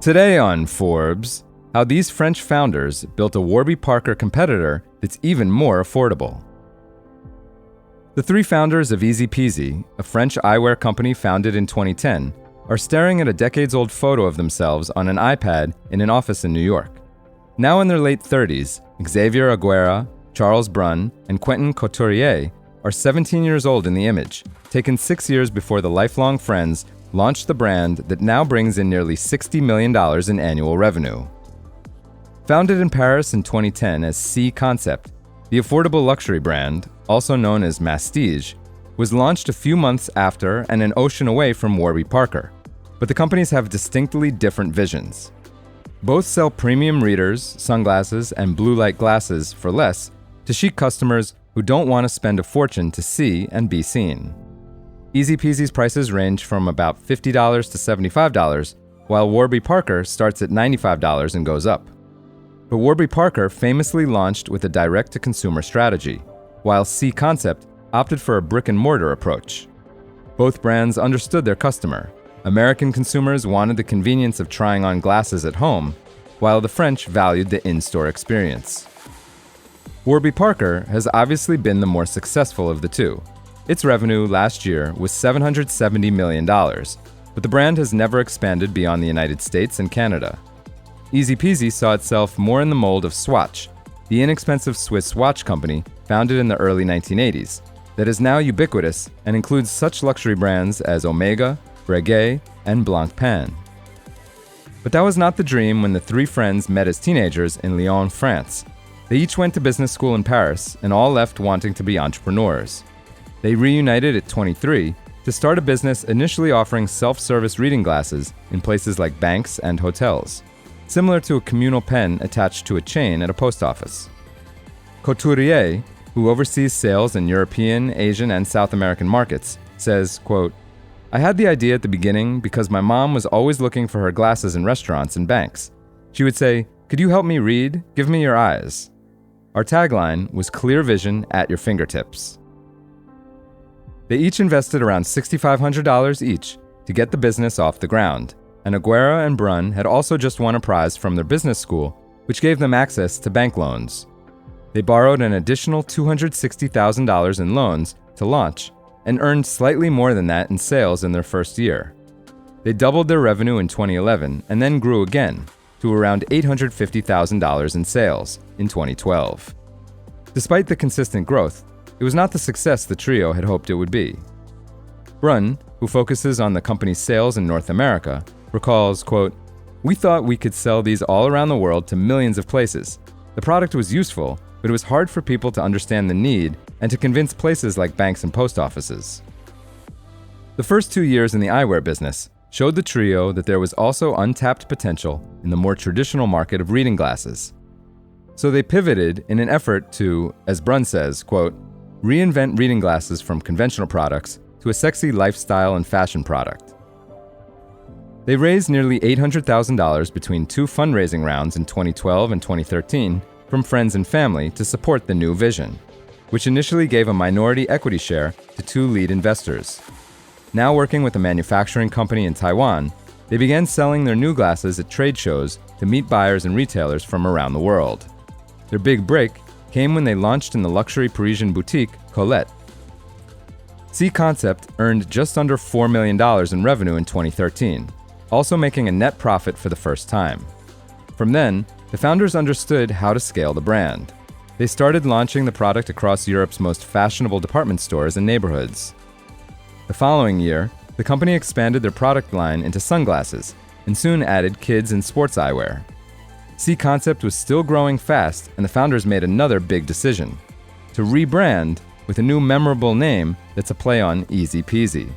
Today on Forbes, how these French founders built a Warby Parker competitor that's even more affordable. The three founders of Izipizi, a French eyewear company founded in 2010, are staring at a decades-old photo of themselves on an iPad in an office in New York. Now in their late 30s, Xavier Aguera, Charles Brun, and Quentin Couturier are 17 years old in the image, taken 6 years before the lifelong friends launched the brand that now brings in nearly $60 million in annual revenue. Founded in Paris in 2010 as Chic, the affordable luxury brand, also known as Mastige, was launched a few months after and an ocean away from Warby Parker, but the companies have distinctly different visions. Both sell premium readers, sunglasses, and blue light glasses for less to chic customers who don't want to spend a fortune to see and be seen. Izipizi's prices range from about $50 to $75, while Warby Parker starts at $95 and goes up. But Warby Parker famously launched with a direct-to-consumer strategy, while Chic opted for a brick-and-mortar approach. Both brands understood their customer. American consumers wanted the convenience of trying on glasses at home, while the French valued the in-store experience. Warby Parker has obviously been the more successful of the two. Its revenue last year was $770 million, but the brand has never expanded beyond the United States and Canada. Izipizi saw itself more in the mold of Swatch, the inexpensive Swiss watch company founded in the early 1980s, that is now ubiquitous and includes such luxury brands as Omega, Breguet, and Blancpain. But that was not the dream when the three friends met as teenagers in Lyon, France. They each went to business school in Paris and all left wanting to be entrepreneurs. They reunited at 23 to start a business initially offering self-service reading glasses in places like banks and hotels, similar to a communal pen attached to a chain at a post office. Couturier, who oversees sales in European, Asian, and South American markets, says, quote, "I had the idea at the beginning because my mom was always looking for her glasses in restaurants and banks. She would say, 'Could you help me read? Give me your eyes.' Our tagline was clear vision at your fingertips." They each invested around $6,500 each to get the business off the ground, and Aguera and Brun had also just won a prize from their business school, which gave them access to bank loans. They borrowed an additional $260,000 in loans to launch and earned slightly more than that in sales in their first year. They doubled their revenue in 2011 and then grew again to around $850,000 in sales in 2012. Despite the consistent growth, it was not the success the trio had hoped it would be. Brun, who focuses on the company's sales in North America, recalls, quote, "We thought we could sell these all around the world to millions of places. The product was useful, but it was hard for people to understand the need and to convince places like banks and post offices." The first 2 years in the eyewear business showed the trio that there was also untapped potential in the more traditional market of reading glasses. So they pivoted in an effort to, as Brun says, quote, "reinvent reading glasses from conventional products to a sexy lifestyle and fashion product." They raised nearly $800,000 between two fundraising rounds in 2012 and 2013 from friends and family to support the new vision, which initially gave a minority equity share to two lead investors. Now working with a manufacturing company in Taiwan, they began selling their new glasses at trade shows to meet buyers and retailers from around the world. Their big break came when they launched in the luxury Parisian boutique Colette. Chic earned just under $4 million in revenue in 2013, also making a net profit for the first time. From then, the founders understood how to scale the brand. They started launching the product across Europe's most fashionable department stores and neighborhoods. The following year, the company expanded their product line into sunglasses and soon added kids and sports eyewear. Chic was still growing fast, and the founders made another big decision: to rebrand with a new memorable name that's a play on Izipizi.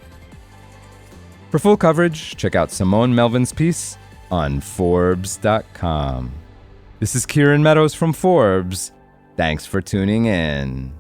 For full coverage, check out Simone Melvin's piece on Forbes.com. This is Kieran Meadows from Forbes. Thanks for tuning in.